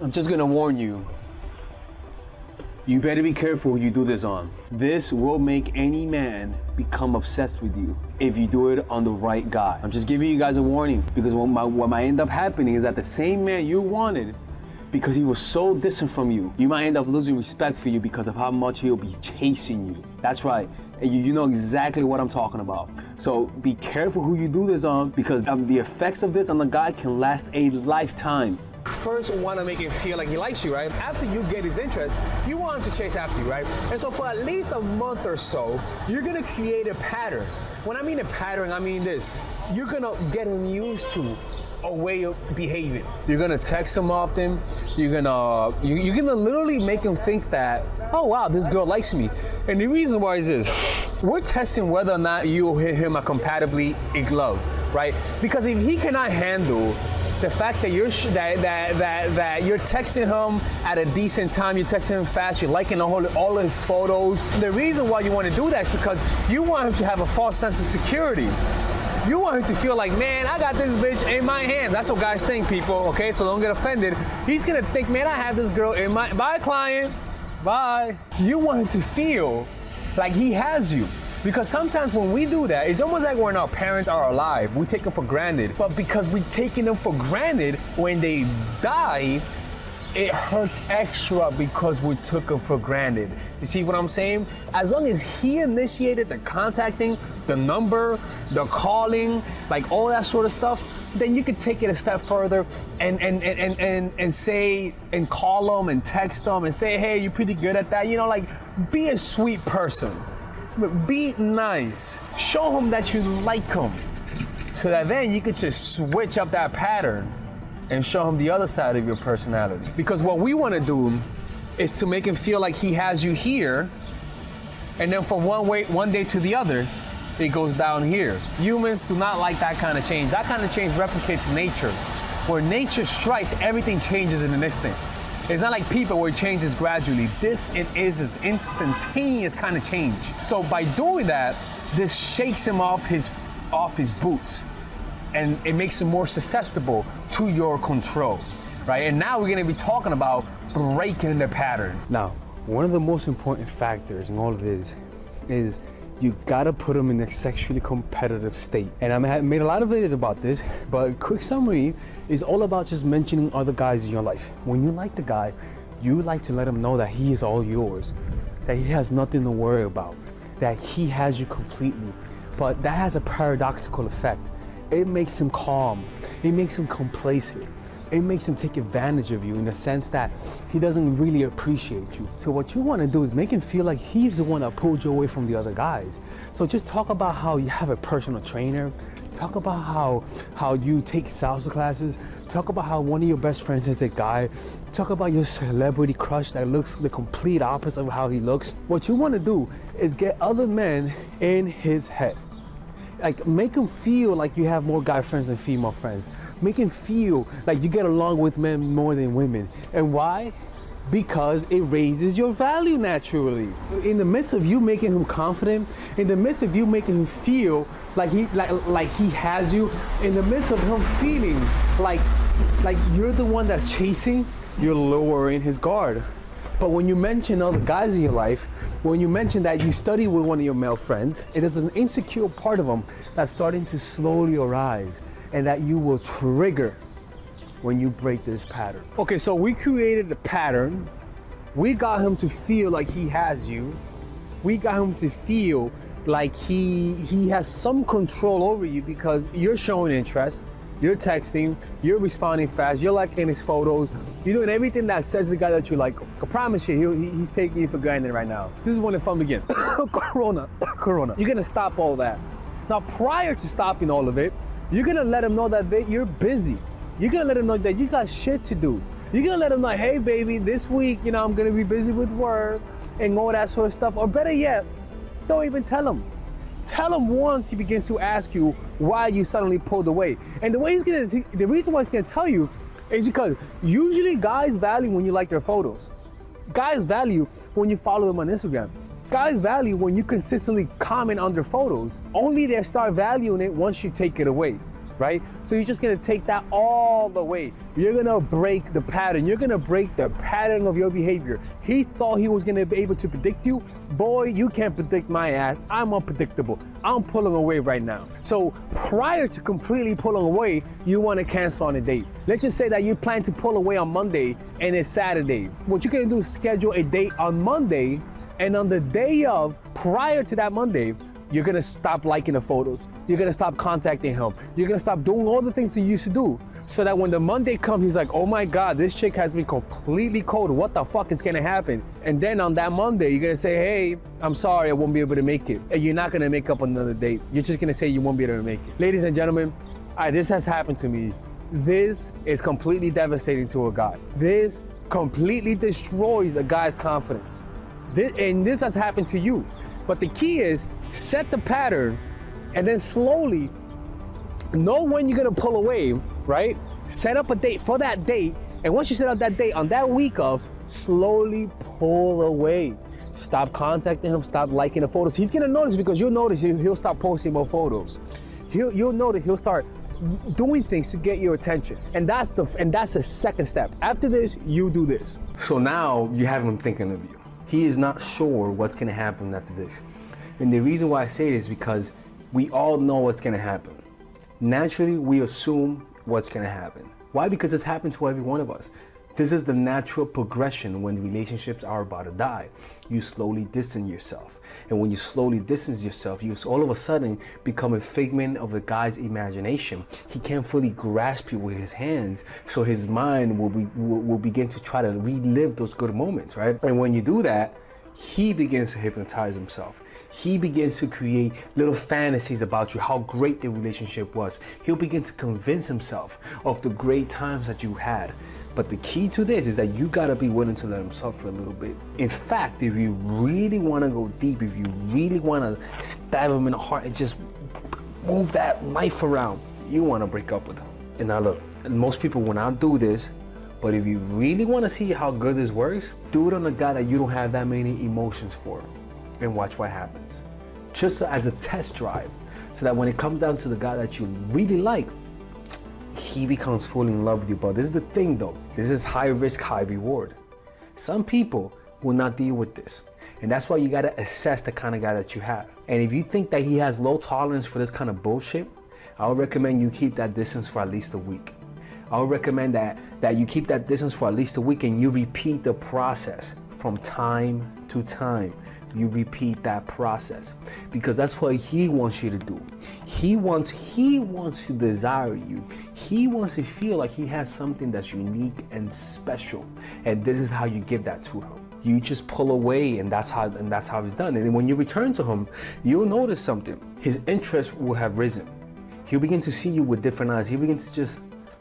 I'm just gonna warn you. You better be careful who you do this on. This will make any man become obsessed with you if you do it on the right guy. I'm just giving you guys a warning, because what might end up happening is that the same man you wanted, because he was so distant from you, you might end up losing respect for you because of how much he'll be chasing you. That's right. And you know exactly what I'm talking about. So be careful who you do this on, because the effects of this on the guy can last a lifetime. First, want to make him feel like he likes you, right? After you get his interest, you want him to chase after you, right? And so for at least a month or so, you're going to create a pattern. When I mean a pattern, I mean this. You're going to get him used to a way of behaving. You're gonna text him often. You're gonna literally make him think that, oh wow, this girl likes me. And the reason why is this: we're testing whether or not you or him are compatibly in love, right? Because if he cannot handle the fact that you're you're texting him at a decent time, you're texting him fast, you're liking all of his photos. The reason why you want to do that is because you want him to have a false sense of security. You want him to feel like, man, I got this bitch in my hand. That's what guys think, people, okay? So don't get offended. He's gonna think, man, I have this girl in my, bye client, bye. You want him to feel like he has you. Because sometimes when we do that, it's almost like when our parents are alive, we take them for granted. But because we're taking them for granted, when they die, it hurts extra because we took them for granted. You see what I'm saying? As long as he initiated the contacting, the number, the calling, like all that sort of stuff, then you could take it a step further and say, and call them and text them and say, hey, you're pretty good at that. You know, like, be a sweet person. Be nice. Show him that you like him, so that then you could just switch up that pattern and show him the other side of your personality. Because what we want to do is to make him feel like he has you here, and then from one day to the other, it goes down here. Humans do not like that kind of change. That kind of change replicates nature. Where nature strikes, everything changes in an instant. It's not like people where it changes gradually. This is an instantaneous kind of change. So by doing that, this shakes him off his boots, and it makes him more susceptible to your control, right? And now we're gonna be talking about breaking the pattern. Now, one of the most important factors in all of this is you gotta put them in a sexually competitive state. And I made a lot of videos about this, but a quick summary is all about just mentioning other guys in your life. When you like the guy, you like to let him know that he is all yours, that he has nothing to worry about, that he has you completely. But that has a paradoxical effect. It makes him calm. It makes him complacent. It makes him take advantage of you in the sense that he doesn't really appreciate you. So what you want to do is make him feel like he's the one that pulled you away from the other guys. So just talk about how you have a personal trainer. Talk about how you take salsa classes. Talk about how one of your best friends is a guy. Talk about your celebrity crush that looks the complete opposite of how he looks. What you want to do is get other men in his head. Like, make him feel like you have more guy friends than female friends. Make him feel like you get along with men more than women. And why? Because it raises your value naturally. In the midst of you making him confident, in the midst of you making him feel like he has you, in the midst of him feeling like you're the one that's chasing, you're lowering his guard. But when you mention other guys in your life, when you mention that you study with one of your male friends, it is an insecure part of them that's starting to slowly arise, and that you will trigger when you break this pattern. Okay, so we created the pattern. We got him to feel like he has you. We got him to feel like he has some control over you because you're showing interest, you're texting, you're responding fast, you're liking his photos, you're doing everything that says the guy that you like. I promise you, he's taking you for granted right now. This is when the fun begins. Corona. You're gonna stop all that. Now, prior to stopping all of it, you're gonna let him know that you're busy. You're gonna let him know that you got shit to do. You're gonna let him know, hey baby, this week, I'm gonna be busy with work and all that sort of stuff. Or better yet, don't even tell him. Tell him once he begins to ask you why you suddenly pulled away. And the reason why he's gonna tell you is because usually guys value when you like their photos. Guys value when you follow them on Instagram. Guys value when you consistently comment on their photos. Only they start valuing it once you take it away. right? So you're just gonna take that all the way. You're gonna break the pattern. You're gonna break the pattern of your behavior. He thought he was gonna be able to predict you. Boy, you can't predict my ass. I'm unpredictable. I'm pulling away right now. So prior to completely pulling away, you wanna cancel on a date. Let's just say that you plan to pull away on Monday and it's Saturday. What you're gonna do is schedule a date on Monday, and on the day of, prior to that Monday, you're gonna stop liking the photos. You're gonna stop contacting him. You're gonna stop doing all the things you used to do. So that when the Monday comes, he's like, oh my God, this chick has been completely cold. What the fuck is gonna happen? And then on that Monday, you're gonna say, hey, I'm sorry, I won't be able to make it. And you're not gonna make up another date. You're just gonna say you won't be able to make it. Ladies and gentlemen, this has happened to me. This is completely devastating to a guy. This completely destroys a guy's confidence. And this has happened to you. But the key is, set the pattern and then slowly know when you're gonna pull away, right? Set up a date for that date. And once you set up that date, on that week of, slowly pull away. Stop contacting him, stop liking the photos. He's gonna notice, because you'll notice he'll start posting more photos. You'll notice he'll start doing things to get your attention. And that's the second step. After this, you do this. So now you have him thinking of you. He is not sure what's gonna happen after this. And the reason why I say this is because we all know what's gonna happen. Naturally, we assume what's gonna happen. Why? Because it's happened to every one of us. This is the natural progression when relationships are about to die. You slowly distance yourself. And when you slowly distance yourself, you all of a sudden become a figment of a guy's imagination. He can't fully grasp you with his hands, so his mind will begin to try to relive those good moments, right? And when you do that, he begins to hypnotize himself. He begins to create little fantasies about you, how great the relationship was. He'll begin to convince himself of the great times that you had. But the key to this is that you gotta be willing to let him suffer a little bit. In fact, if you really wanna go deep, if you really wanna stab him in the heart and just move that knife around, you wanna break up with him. And now look, most people will not do this, but if you really wanna see how good this works, do it on a guy that you don't have that many emotions for, and watch what happens. Just as a test drive, so that when it comes down to the guy that you really like, he becomes fully in love with you. But this is the thing though, this is high risk, high reward. Some people will not deal with this. And that's why you gotta assess the kind of guy that you have. And if you think that he has low tolerance for this kind of bullshit, I would recommend you keep that distance for at least a week. I would recommend that you keep that distance for at least a week and you repeat the process from time to time. You repeat that process, because that's what he wants you to do. He wants to desire you. He wants to feel like he has something that's unique and special. And this is how you give that to him. You just pull away, and that's how it's done. And then when you return to him, you'll notice something. His interest will have risen. He'll begin to see you with different eyes. He'll begin to just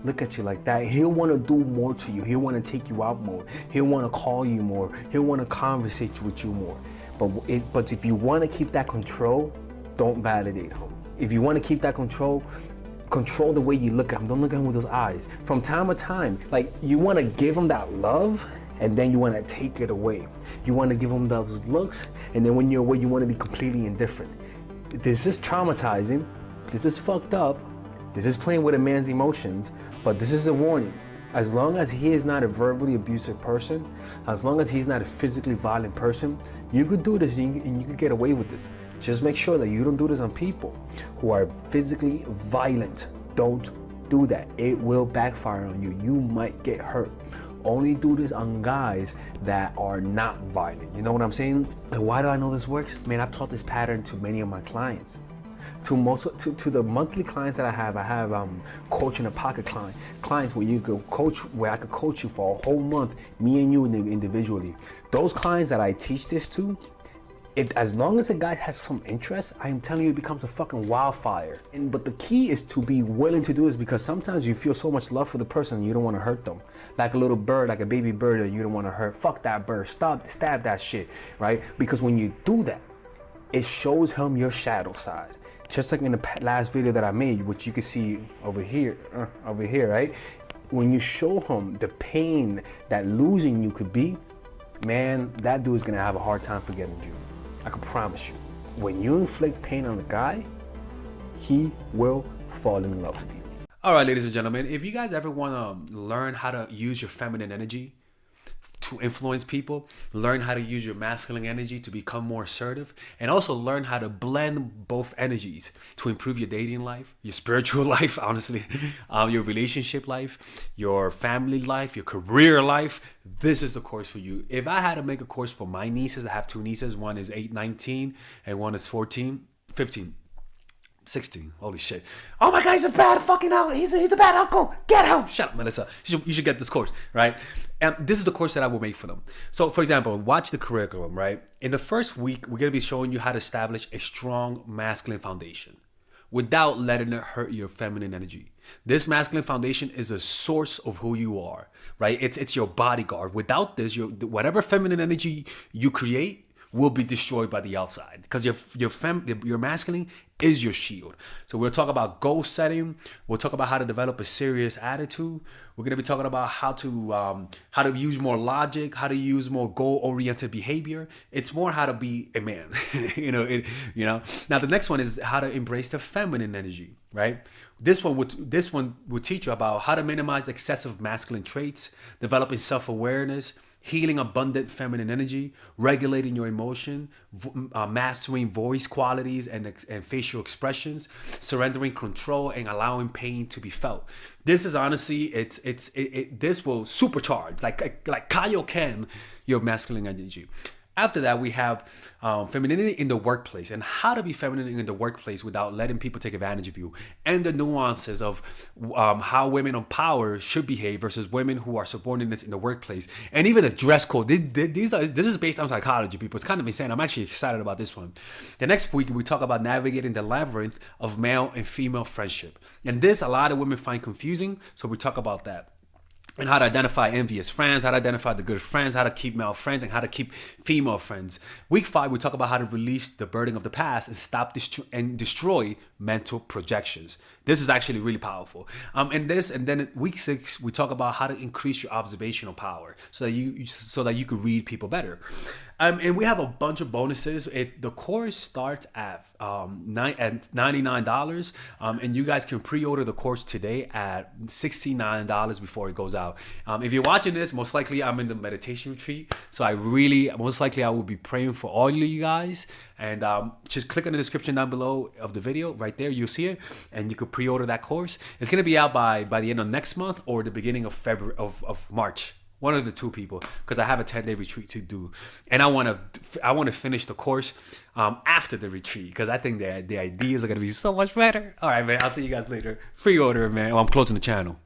look at you like that. He'll want to do more to you. He'll want to take you out more. He'll want to call you more. He'll want to conversate with you more. But if you want to keep that control, don't validate him. If you want to keep that control the way you look at him. Don't look at him with those eyes. From time to time, like, you want to give him that love, and then you want to take it away. You want to give him those looks, and then when you're away, you want to be completely indifferent. This is traumatizing. This is fucked up. This is playing with a man's emotions, but this is a warning. As long as he is not a verbally abusive person, as long as he's not a physically violent person, you could do this and you could get away with this. Just make sure that you don't do this on people who are physically violent. Don't do that. It will backfire on you. You might get hurt. Only do this on guys that are not violent. You know what I'm saying? And why do I know this works? Man, I've taught this pattern to many of my clients. To the monthly clients that I have coach in a pocket clients where you go coach, where I could coach you for a whole month, me and you individually. Those clients that I teach this to, as long as a guy has some interest, I am telling you, it becomes a fucking wildfire. But the key is to be willing to do this, because sometimes you feel so much love for the person and you don't want to hurt them. Like a little bird, like a baby bird that you don't want to hurt. Fuck that bird. Stab that shit, right? Because when you do that, it shows him your shadow side. Just like in the last video that I made, which you can see over here, right? When you show him the pain that losing you could be, man, that dude's gonna have a hard time forgetting you. I can promise you. When you inflict pain on a guy, he will fall in love with you. All right, ladies and gentlemen, if you guys ever want to learn how to use your feminine energy to influence people, learn how to use your masculine energy to become more assertive, and also learn how to blend both energies to improve your dating life, your spiritual life, honestly, your relationship life, your family life, your career life, this is the course for you. If I had to make a course for my nieces, I have two nieces, one is 8, 19, and one is 14, 15. 16. Holy shit. Oh my God, he's a bad fucking uncle. He's a bad uncle. Get him. Shut up, Melissa. You should get this course, right? And this is the course that I will make for them. So, for example, watch the curriculum, right? In the first week, we're going to be showing you how to establish a strong masculine foundation without letting it hurt your feminine energy. This masculine foundation is a source of who you are, right? It's your bodyguard. Without this, whatever feminine energy you create will be destroyed by the outside, because your masculine is your shield. So we'll talk about goal setting. We'll talk about how to develop a serious attitude. We're gonna be talking about how to use more logic, how to use more goal-oriented behavior. It's more how to be a man, Now the next one is how to embrace the feminine energy, right? This one will teach you about how to minimize excessive masculine traits, developing self-awareness, healing abundant feminine energy, regulating your emotion, mastering voice qualities and facial expressions, surrendering control, and allowing pain to be felt. This is honestly, this will supercharge, like Kaioken, your masculine energy. After that, we have femininity in the workplace and how to be feminine in the workplace without letting people take advantage of you, and the nuances of how women on power should behave versus women who are subordinates in the workplace, and even the dress code. This is based on psychology, people. It's kind of insane. I'm actually excited about this one. The next week, we talk about navigating the labyrinth of male and female friendship. And this, a lot of women find confusing, so we talk about that. And how to identify envious friends, how to identify the good friends, how to keep male friends, and how to keep female friends. Week 5, we talk about how to release the burden of the past and stop and destroy mental projections. This is actually really powerful. And then week 6, we talk about how to increase your observational power so that you could read people better. And we have a bunch of bonuses. The course starts at $99, and you guys can pre-order the course today at $69 before it goes out. If you're watching this, most likely I'm in the meditation retreat, so I will be praying for all of you guys. And just click on the description down below of the video. Right there, you'll see it, and you could pre-order that course. It's gonna be out by the end of next month or the beginning of February of March. One of the two, people, because I have a 10-day retreat to do, and I want to finish the course after the retreat, because I think the ideas are gonna be so much better. All right, man. I'll see you guys later. Pre-order, man. I'm closing the channel.